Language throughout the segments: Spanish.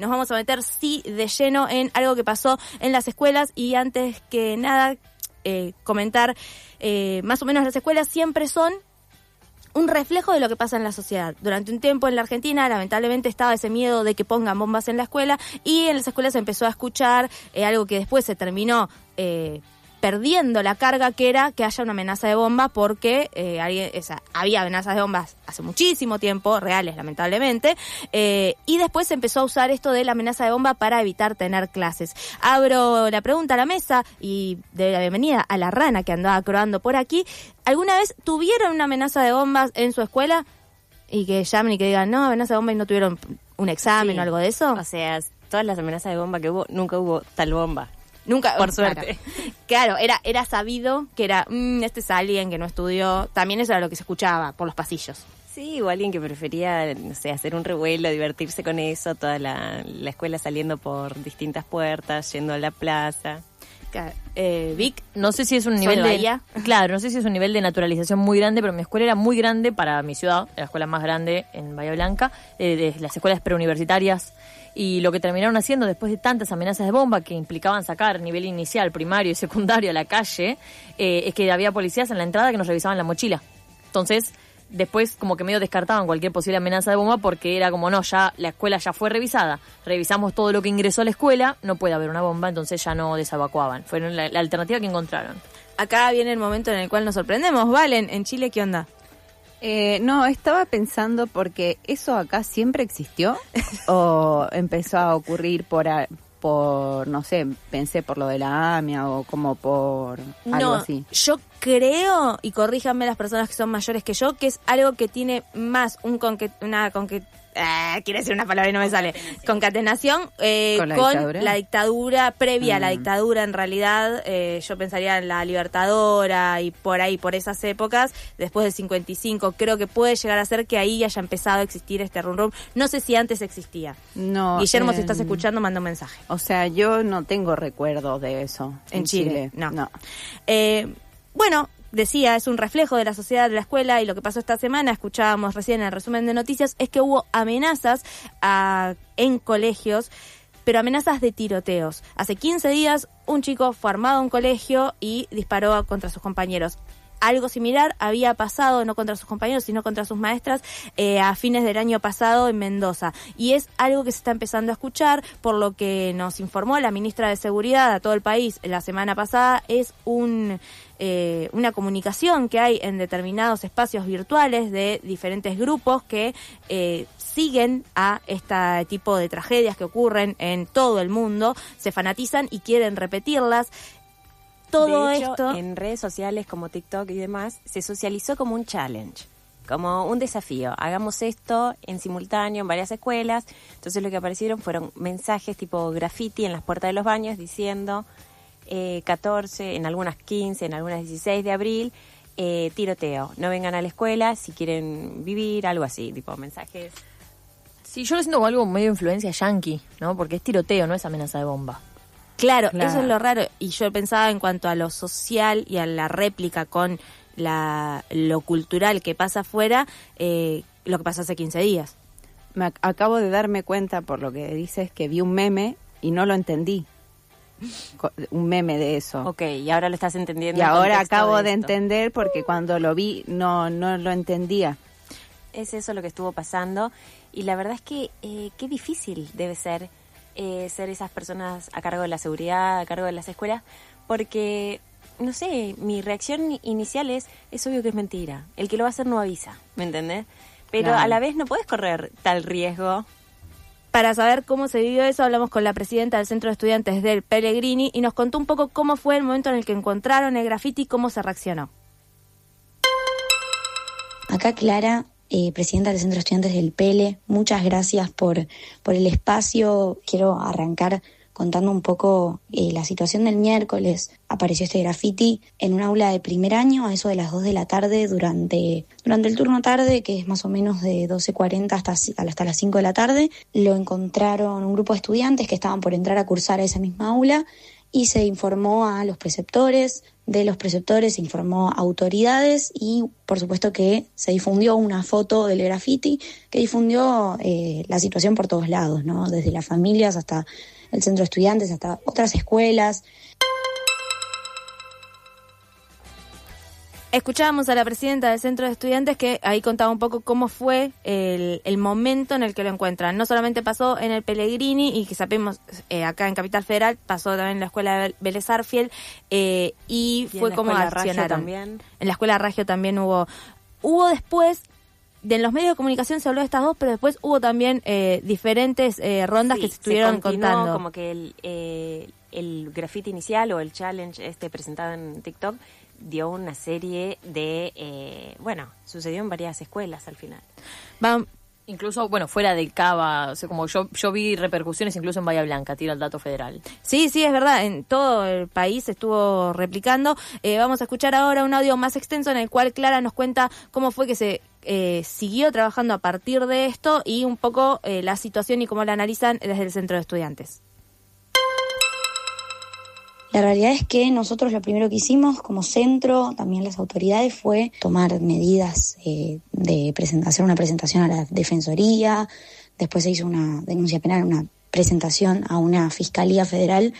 nos vamos a meter de lleno en algo que pasó en las escuelas y antes que nada comentar más o menos las escuelas siempre son un reflejo de lo que pasa en la sociedad. Durante un tiempo en la Argentina, lamentablemente, estaba ese miedo de que pongan bombas en la escuela y en las escuelas se empezó a escuchar algo que después se terminó perdiendo la carga, que era que haya una amenaza de bomba porque había amenazas de bombas hace muchísimo tiempo, reales lamentablemente, y después se empezó a usar esto de la amenaza de bomba para evitar tener clases. Abro la pregunta a la mesa y doy la bienvenida a la rana que andaba croando por aquí. ¿Alguna vez tuvieron una amenaza de bombas en su escuela? Y que llamen y que digan, no, amenaza de bomba y no tuvieron un examen o algo de eso. O sea, todas las amenazas de bomba que hubo, nunca hubo tal bomba. Nunca, por suerte. Claro, era sabido que era, este es alguien que no estudió. También eso era lo que se escuchaba por los pasillos. Sí, o alguien que prefería, no sé, hacer un revuelo, divertirse con eso, toda la escuela saliendo por distintas puertas, yendo a la plaza. Vic, no sé si es un nivel no sé si es un nivel de naturalización muy grande, pero mi escuela era muy grande para mi ciudad, la escuela más grande en Bahía Blanca, de las escuelas preuniversitarias. Y lo que terminaron haciendo después de tantas amenazas de bomba que implicaban sacar nivel inicial, primario y secundario a la calle, es que había policías en la entrada que nos revisaban la mochila. Entonces, después como que medio descartaban cualquier posible amenaza de bomba porque era como, no, ya la escuela ya fue revisada, revisamos todo lo que ingresó a la escuela, no puede haber una bomba, entonces ya no desevacuaban. Fueron la alternativa que encontraron. Acá viene el momento en el cual nos sorprendemos. Valen, en Chile, ¿qué onda? No, estaba pensando porque eso acá siempre existió o empezó a ocurrir por no sé, pensé por lo de la AMIA o como por algo así. Yo creo, y corríjanme las personas que son mayores que yo, que es algo que tiene más quiere decir una palabra y no me sale. Concatenación con la dictadura, previa a la dictadura en realidad. Yo pensaría en la Libertadora y por ahí, por esas épocas, después del 55. Creo que puede llegar a ser que ahí haya empezado a existir este rum rum. No sé si antes existía. No. Guillermo, si estás escuchando, manda un mensaje. O sea, yo no tengo recuerdo de eso. En Chile. No. Bueno, decía, es un reflejo de la sociedad de la escuela y lo que pasó esta semana, escuchábamos recién en el resumen de noticias, es que hubo amenazas en colegios, pero amenazas de tiroteos. Hace 15 días un chico fue armado a un colegio y disparó contra sus compañeros. Algo similar había pasado, no contra sus compañeros, sino contra sus maestras, a fines del año pasado en Mendoza. Y es algo que se está empezando a escuchar, por lo que nos informó la ministra de Seguridad a todo el país la semana pasada. Es una comunicación que hay en determinados espacios virtuales de diferentes grupos que siguen a este tipo de tragedias que ocurren en todo el mundo, se fanatizan y quieren repetirlas. Todo de hecho, esto en redes sociales como TikTok y demás, se socializó como un challenge, como un desafío. Hagamos esto en simultáneo en varias escuelas. Entonces lo que aparecieron fueron mensajes tipo graffiti en las puertas de los baños diciendo 14, en algunas 15, en algunas 16 de abril, tiroteo. No vengan a la escuela si quieren vivir, algo así, tipo mensajes. Sí, yo lo siento como algo medio influencia yankee, ¿no? Porque es tiroteo, no es amenaza de bomba. Claro, eso es lo raro. Y yo pensaba en cuanto a lo social y a la réplica con lo cultural que pasa afuera, lo que pasó hace 15 días. Me acabo de darme cuenta, por lo que dices, que vi un meme y no lo entendí. Un meme de eso. Ok, y ahora lo estás entendiendo. Y ahora acabo de entender porque cuando lo vi no lo entendía. Es eso lo que estuvo pasando. Y la verdad es que qué difícil debe ser ser esas personas a cargo de la seguridad, a cargo de las escuelas, porque, no sé, mi reacción inicial es obvio que es mentira. El que lo va a hacer no avisa, ¿me entendés? Pero claro, a la vez no podés correr tal riesgo. Para saber cómo se vivió eso, hablamos con la presidenta del Centro de Estudiantes del Pellegrini y nos contó un poco cómo fue el momento en el que encontraron el graffiti y cómo se reaccionó. Acá Clara, presidenta del Centro de Estudiantes del Pele, muchas gracias por el espacio. Quiero arrancar contando un poco la situación del miércoles. Apareció este graffiti en un aula de primer año a eso de las 2 de la tarde durante el turno tarde, que es más o menos de 12:40 hasta las 5 de la tarde. Lo encontraron un grupo de estudiantes que estaban por entrar a cursar a esa misma aula y se informó a los preceptores, de los preceptores se informó a autoridades y por supuesto que se difundió una foto del graffiti que difundió la situación por todos lados, ¿no? Desde las familias hasta el centro de estudiantes, hasta otras escuelas. Escuchábamos a la presidenta del Centro de Estudiantes que ahí contaba un poco cómo fue el momento en el que lo encuentran. No solamente pasó en el Pellegrini y que sabemos acá en Capital Federal, pasó también en la escuela de Vélez Arfiel y fue como accionaron. En la escuela Ragio también hubo después, en los medios de comunicación se habló de estas dos, pero después hubo también diferentes rondas que se estuvieron contando. Como que el graffiti inicial o el challenge presentado en TikTok dio una serie de, sucedió en varias escuelas al final. Incluso, fuera del Cava, o sea, como yo vi repercusiones incluso en Bahía Blanca, tiro el dato federal. Sí, es verdad, en todo el país se estuvo replicando. Vamos a escuchar ahora un audio más extenso en el cual Clara nos cuenta cómo fue que se siguió trabajando a partir de esto y un poco la situación y cómo la analizan desde el Centro de Estudiantes. La realidad es que nosotros lo primero que hicimos como centro, también las autoridades, fue tomar medidas de hacer una presentación a la Defensoría, después se hizo una denuncia penal, una presentación a una Fiscalía Federal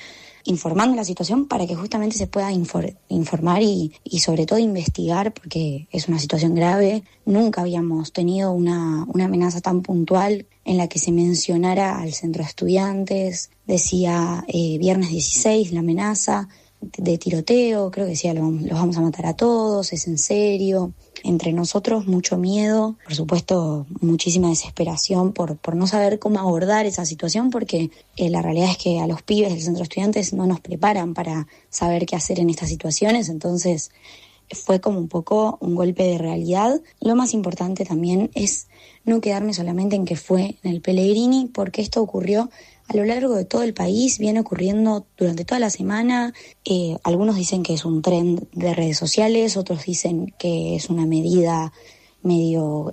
informando la situación para que justamente se pueda informar y sobre todo investigar, porque es una situación grave. Nunca habíamos tenido una amenaza tan puntual en la que se mencionara al centro de estudiantes. Decía viernes 16 la amenaza de tiroteo, creo que decía los vamos a matar a todos, es en serio. Entre nosotros mucho miedo, por supuesto muchísima desesperación por no saber cómo abordar esa situación, porque la realidad es que a los pibes del centro de estudiantes no nos preparan para saber qué hacer en estas situaciones, entonces fue como un poco un golpe de realidad. Lo más importante también es no quedarme solamente en que fue en el Pellegrini, porque esto ocurrió a lo largo de todo el país, viene ocurriendo durante toda la semana. Algunos dicen que es un trend de redes sociales, otros dicen que es una medida medio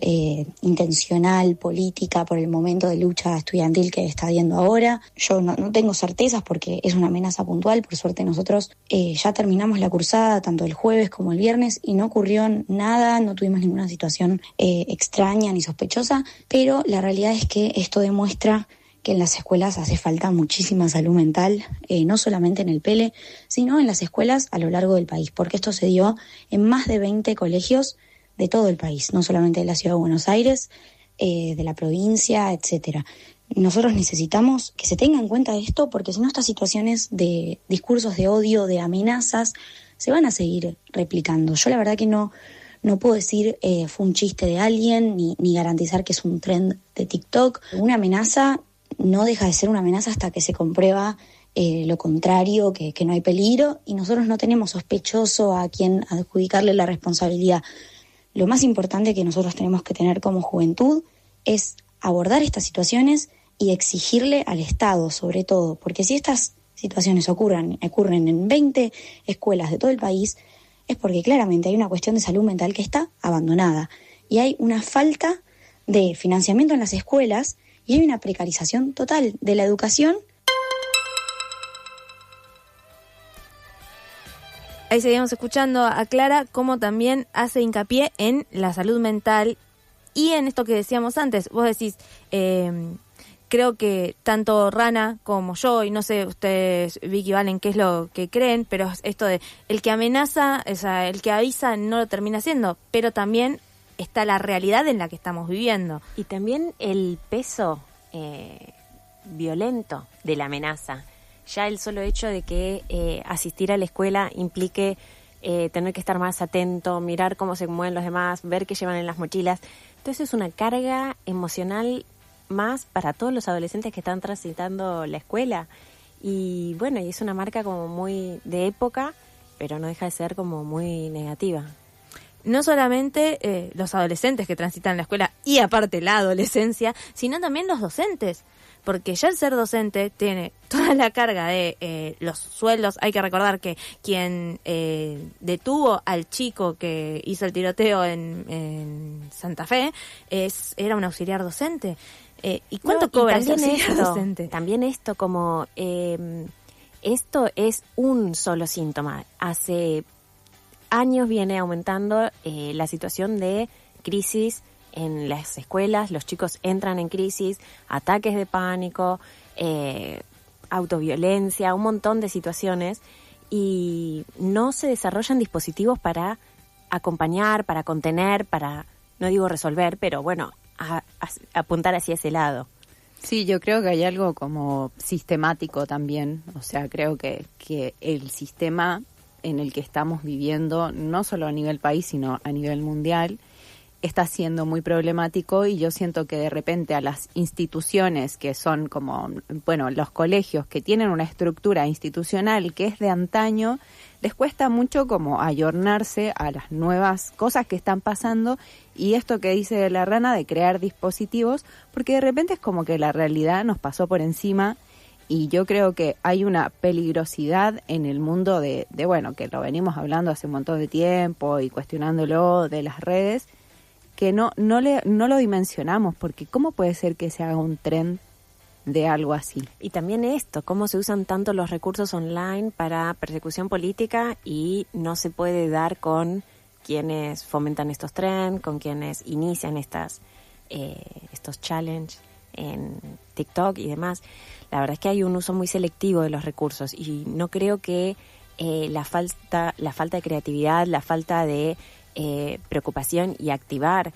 intencional, política, por el momento de lucha estudiantil que está habiendo ahora. Yo no tengo certezas porque es una amenaza puntual. Por suerte nosotros ya terminamos la cursada tanto el jueves como el viernes y no ocurrió nada, no tuvimos ninguna situación extraña ni sospechosa, pero la realidad es que esto demuestra que en las escuelas hace falta muchísima salud mental, no solamente en el Pele, sino en las escuelas a lo largo del país, porque esto se dio en más de 20 colegios de todo el país, no solamente de la Ciudad de Buenos Aires, de la provincia, etcétera. Nosotros necesitamos que se tenga en cuenta esto, porque si no estas situaciones de discursos de odio, de amenazas, se van a seguir replicando. Yo la verdad que no puedo decir fue un chiste de alguien, ni garantizar que es un trend de TikTok. Una amenaza no deja de ser una amenaza hasta que se comprueba lo contrario, que no hay peligro, y nosotros no tenemos sospechoso a quien adjudicarle la responsabilidad. Lo más importante que nosotros tenemos que tener como juventud es abordar estas situaciones y exigirle al Estado, sobre todo, porque si estas situaciones ocurren en 20 escuelas de todo el país, es porque claramente hay una cuestión de salud mental que está abandonada y hay una falta de financiamiento en las escuelas y hay una precarización total de la educación. Ahí seguimos escuchando a Clara, cómo también hace hincapié en la salud mental y en esto que decíamos antes. Vos decís, creo que tanto Rana como yo, y no sé ustedes, Vicky, Valen, qué es lo que creen, pero esto de el que amenaza, o sea, el que avisa no lo termina haciendo, pero también está la realidad en la que estamos viviendo. Y también el peso violento de la amenaza. Ya el solo hecho de que asistir a la escuela implique tener que estar más atento, mirar cómo se mueven los demás, ver qué llevan en las mochilas. Entonces es una carga emocional más para todos los adolescentes que están transitando la escuela. Y bueno, y es una marca como muy de época, pero no deja de ser como muy negativa. No solamente los adolescentes que transitan la escuela y aparte la adolescencia, sino también los docentes. Porque ya el ser docente tiene toda la carga de los sueldos. Hay que recordar que quien detuvo al chico que hizo el tiroteo en Santa Fe era un auxiliar docente. ¿Y cuánto cobra ese auxiliar docente? También esto como esto es un solo síntoma. Hace años viene aumentando la situación de crisis en las escuelas, los chicos entran en crisis, ataques de pánico, autoviolencia, un montón de situaciones, y no se desarrollan dispositivos para acompañar, para contener, para, no digo resolver, pero bueno, apuntar hacia ese lado. Sí, yo creo que hay algo como sistemático también, o sea, creo que el sistema en el que estamos viviendo, no solo a nivel país, sino a nivel mundial, está siendo muy problemático, y yo siento que de repente a las instituciones que son como, bueno, los colegios que tienen una estructura institucional que es de antaño, les cuesta mucho como ayornarse a las nuevas cosas que están pasando, y esto que dice la Rana de crear dispositivos, porque de repente es como que la realidad nos pasó por encima, y yo creo que hay una peligrosidad en el mundo de bueno, que lo venimos hablando hace un montón de tiempo y cuestionándolo de las redes, que no lo dimensionamos, porque ¿cómo puede ser que se haga un tren de algo así? Y también esto, cómo se usan tanto los recursos online para persecución política y no se puede dar con quienes fomentan estos trends, con quienes inician estos challenges en TikTok y demás. La verdad es que hay un uso muy selectivo de los recursos, y no creo que la falta de creatividad, la falta de preocupación y activar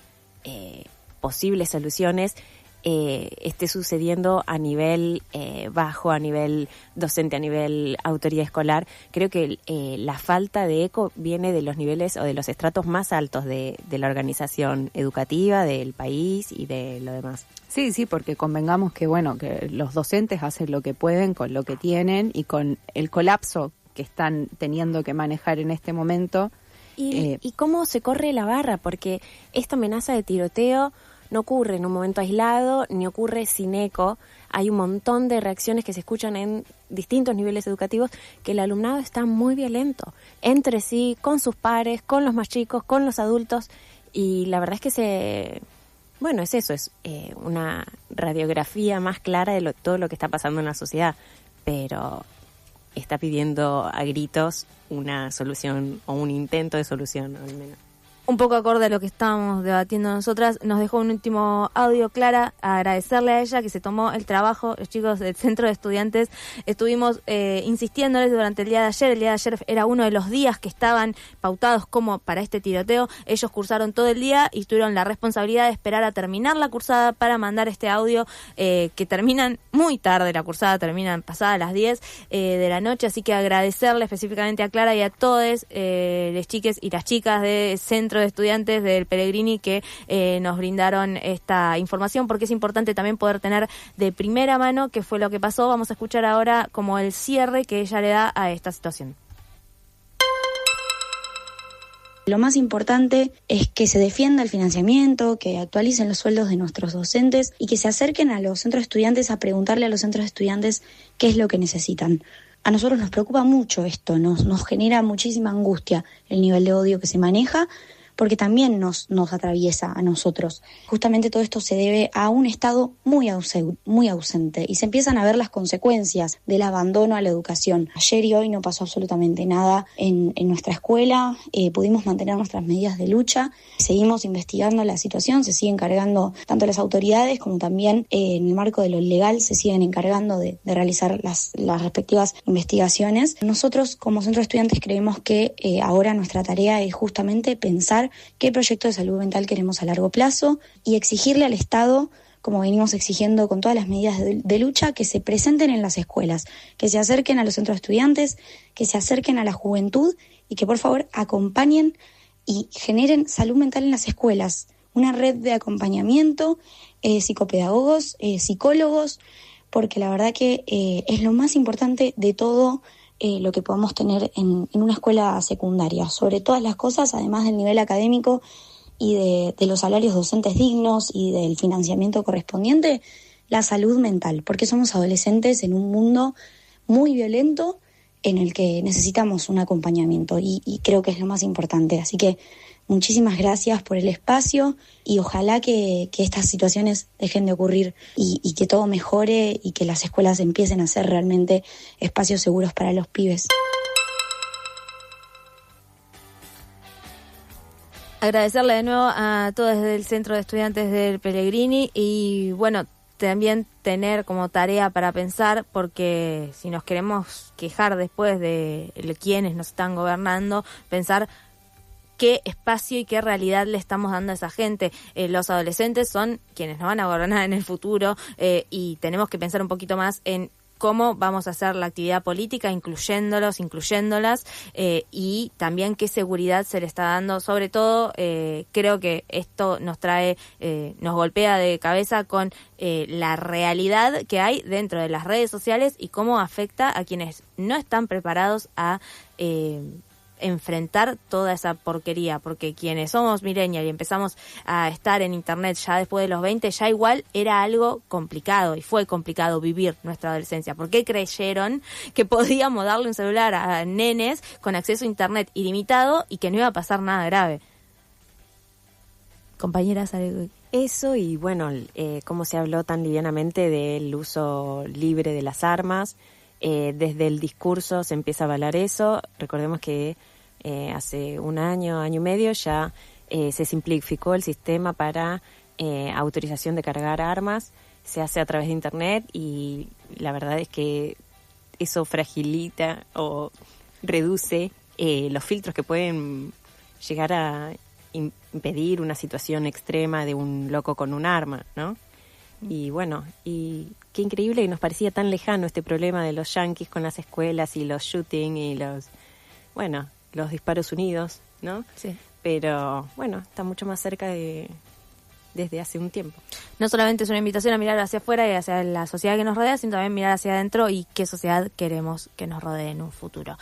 posibles soluciones esté sucediendo a nivel bajo, a nivel docente, a nivel autoridad escolar. Creo que la falta de eco viene de los niveles o de los estratos más altos de la organización educativa, del país y de lo demás. Sí, porque convengamos que, bueno, que los docentes hacen lo que pueden con lo que tienen, y con el colapso que están teniendo que manejar en este momento. Y cómo se corre la barra, porque esta amenaza de tiroteo no ocurre en un momento aislado, ni ocurre sin eco. Hay un montón de reacciones que se escuchan en distintos niveles educativos, que el alumnado está muy violento, entre sí, con sus pares, con los más chicos, con los adultos, y la verdad es que es eso, es una radiografía más clara de todo lo que está pasando en la sociedad, pero está pidiendo a gritos una solución, o un intento de solución al menos. Un poco acorde a lo que estábamos debatiendo nosotras, nos dejó un último audio, Clara, agradecerle a ella que se tomó el trabajo. Los chicos del centro de estudiantes estuvimos insistiéndoles durante el día de ayer. El día de ayer era uno de los días que estaban pautados como para este tiroteo. Ellos cursaron todo el día y tuvieron la responsabilidad de esperar a terminar la cursada para mandar este audio, que terminan muy tarde. La cursada terminan pasadas las 10 de la noche, así que agradecerle específicamente a Clara y a todos los chiques y las chicas de centro de estudiantes del Pellegrini que nos brindaron esta información, porque es importante también poder tener de primera mano qué fue lo que pasó. Vamos a escuchar ahora como el cierre que ella le da a esta situación. Lo más importante es que se defienda el financiamiento, que actualicen los sueldos de nuestros docentes y que se acerquen a los centros de estudiantes a preguntarle a los centros de estudiantes qué es lo que necesitan. A nosotros nos preocupa mucho esto, nos genera muchísima angustia el nivel de odio que se maneja, porque también nos atraviesa a nosotros. Justamente todo esto se debe a un Estado muy ausente, y se empiezan a ver las consecuencias del abandono a la educación. Ayer y hoy no pasó absolutamente nada en nuestra escuela, pudimos mantener nuestras medidas de lucha, seguimos investigando la situación, se siguen encargando tanto las autoridades como también en el marco de lo legal se siguen encargando de realizar las respectivas investigaciones. Nosotros como centro de estudiantes creemos que ahora nuestra tarea es justamente pensar qué proyecto de salud mental queremos a largo plazo y exigirle al Estado, como venimos exigiendo con todas las medidas de lucha, que se presenten en las escuelas, que se acerquen a los centros de estudiantes, que se acerquen a la juventud y que por favor acompañen y generen salud mental en las escuelas. Una red de acompañamiento, psicopedagogos, psicólogos, porque la verdad que es lo más importante de todo lo que podamos tener en una escuela secundaria. Sobre todas las cosas, además del nivel académico y de los salarios docentes dignos y del financiamiento correspondiente, la salud mental, porque somos adolescentes en un mundo muy violento en el que necesitamos un acompañamiento y creo que es lo más importante. Así que Muchísimas gracias por el espacio y ojalá que estas situaciones dejen de ocurrir y que todo mejore y que las escuelas empiecen a ser realmente espacios seguros para los pibes. Agradecerle de nuevo a todos desde el Centro de Estudiantes del Pellegrini y bueno, también tener como tarea para pensar, porque si nos queremos quejar después de quienes nos están gobernando, pensar qué espacio y qué realidad le estamos dando a esa gente. Los adolescentes son quienes nos van a gobernar en el futuro y tenemos que pensar un poquito más en cómo vamos a hacer la actividad política, incluyéndolas, y también qué seguridad se le está dando. Sobre todo, creo que esto nos golpea de cabeza con la realidad que hay dentro de las redes sociales y cómo afecta a quienes no están preparados a enfrentar toda esa porquería, porque quienes somos millennials y empezamos a estar en internet ya después de los 20, ya igual era algo complicado y fue complicado vivir nuestra adolescencia, porque creyeron que podíamos darle un celular a nenes con acceso a internet ilimitado y que no iba a pasar nada grave. Compañeras, eso y bueno, cómo se habló tan livianamente del uso libre de las armas. Desde el discurso se empieza a avalar eso. Recordemos que hace un año y medio ya se simplificó el sistema para autorización de cargar armas. Se hace a través de internet y la verdad es que eso fragilita o reduce los filtros que pueden llegar a impedir una situación extrema de un loco con un arma, ¿no? Y bueno, y qué increíble que nos parecía tan lejano este problema de los yanquis con las escuelas y los shooting y los disparos unidos, ¿no? Sí. Pero bueno, está mucho más cerca desde hace un tiempo. No solamente es una invitación a mirar hacia afuera y hacia la sociedad que nos rodea, sino también mirar hacia adentro y qué sociedad queremos que nos rodee en un futuro.